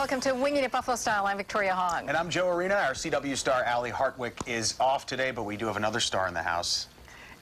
Welcome to Winging It Buffalo Style. I'm Victoria Hong. And I'm Joe Arena. Our CW star, Allie Hartwick, is off today, but we do have another star in the house.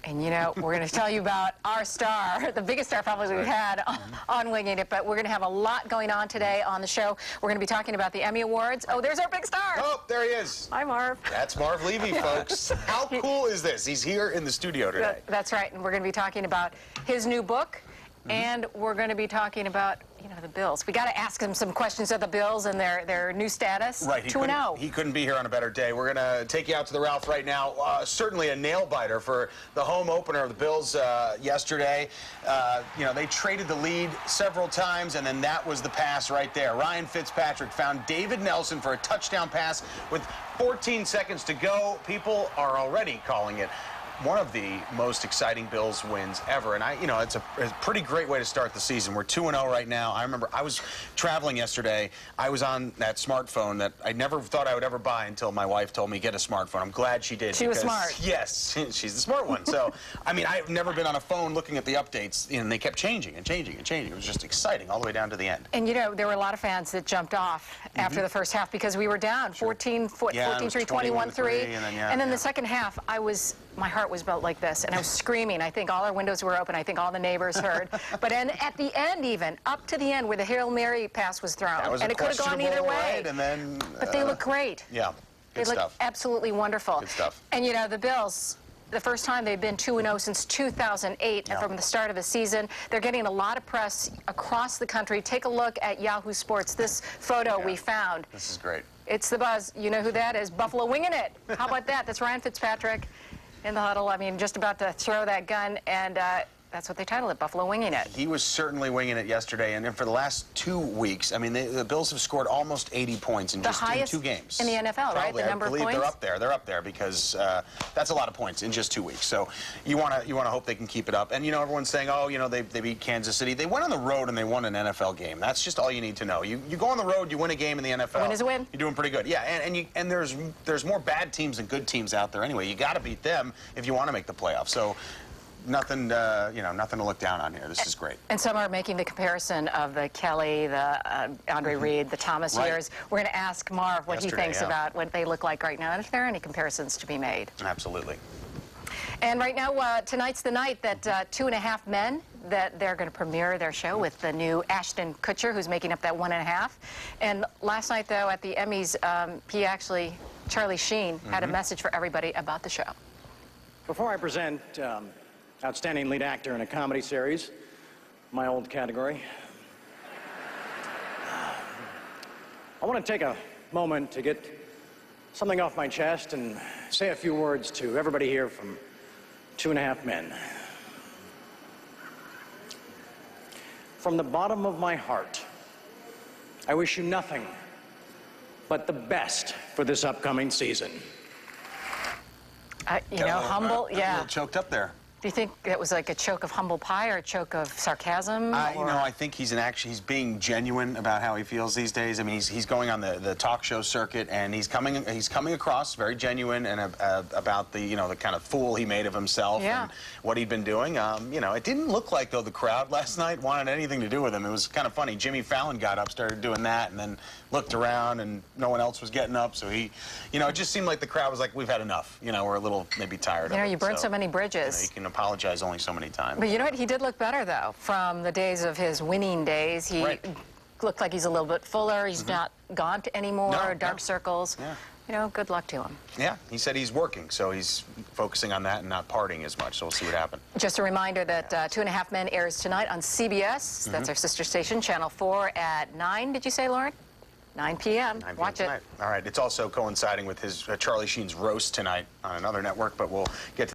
And you know, we're going to tell you about our star, the biggest star probably we've had on Winging It, but we're going to have a lot going on today on the show. We're going to be talking about the Emmy Awards. Oh, there's our big star. Oh, there he is. Hi, Marv. That's Marv Levy, folks. How cool is this? He's here in the studio today. That's right, and we're going to be talking about his new book, and we're going to be talking about, you know, the Bills. We got to ask him some questions of the Bills and their new status. Right, 2-0. He couldn't be here on a better day. We're going to take you out to the Ralph right now. Certainly a nail-biter for the home opener of the Bills yesterday. You know, they traded the lead several times, and then that was the pass right there. Ryan Fitzpatrick found David Nelson for a touchdown pass with 14 seconds to go. People are already calling it one of the most exciting Bills wins ever. And you know, it's a pretty great way to start the season. We're 2-0 right now. I remember I was traveling yesterday. I was on that smartphone that I never thought I would ever buy until my wife told me get a smartphone. I'm glad she did. She was smart. Yes, she's the smart one. So, I mean, I've never been on a phone looking at the updates, and they kept changing and changing and changing. It was just exciting all the way down to the end. And you know, there were a lot of fans that jumped off after the first half because we were down 14-3, 21-3, and then the second half, my heart was about like this, and I was screaming. I think all our windows were open. I think all the neighbors heard. But at the end, even up to the end, where the Hail Mary pass was thrown, and it could have gone either way. Right, and then, but they look great. Yeah, they look absolutely wonderful. Good stuff. And you know, the Bills, the first time they've been 2-0 since 2008, and from the start of the season, they're getting a lot of press across the country. Take a look at Yahoo Sports. This photo we found. This is great. It's the buzz. You know who that is? Buffalo winging it. How about that? That's Ryan Fitzpatrick in the huddle. I mean, just about to throw that gun, and that's what they titled it, Buffalo winging it. He was certainly winging it yesterday, and then for the last 2 weeks, I mean, the Bills have scored almost 80 points in just 2 games. In the NFL, right? The number of points? They're up there. They're up there because that's a lot of points in just 2 weeks. So you want to hope they can keep it up. And you know, everyone's saying, oh, you know, they beat Kansas City. They went on the road and they won an NFL game. That's just all you need to know. You go on the road, you win a game in the NFL. A win is a win. You're doing pretty good. Yeah, and there's more bad teams than good teams out there anyway. You got to beat them if you want to make the playoffs. So nothing to look down on here. This is great. And some are making the comparison of the Kelly, the Andre Reed, the Thomas years. We're going to ask Marv what he thinks about what they look like right now, and if there are any comparisons to be made. Absolutely. And right now, tonight's the night that 2.5 Men, that they're going to premiere their show with the new Ashton Kutcher, who's making up that 1.5. And last night, though, at the Emmys, Charlie Sheen, had a message for everybody about the show. Before I present Outstanding Lead Actor in a Comedy Series, my old category, I want to take a moment to get something off my chest and say a few words to everybody here from 2.5 Men. From the bottom of my heart, I wish you nothing but the best for this upcoming season. You know, humble, a little choked up there. Do you think it was like a choke of humble pie or a choke of sarcasm? You know, I think he's being genuine about how he feels these days. I mean, he's going on the talk show circuit, and he's coming across very genuine and about the the kind of fool he made of himself and what he'd been doing. You know, it didn't look like though the crowd last night wanted anything to do with him. It was kind of funny. Jimmy Fallon got up, started doing that, and then looked around, and no one else was getting up. So he, you know, it just seemed like the crowd was like, "We've had enough." You know, we're a little maybe tired. You know, you burned so many bridges. You can apologize only so many times. But you know what? He did look better, though, from the days of his winning days. He looked like he's a little bit fuller. He's not gaunt anymore, dark circles. Yeah. You know, good luck to him. Yeah, he said he's working, so he's focusing on that and not partying as much, so we'll see what happens. Just a reminder that 2.5 Men airs tonight on CBS. That's our sister station, Channel 4 at 9, did you say, Lauren? 9 p.m. Watch it. All right, it's also coinciding with his Charlie Sheen's roast tonight on another network, but we'll get to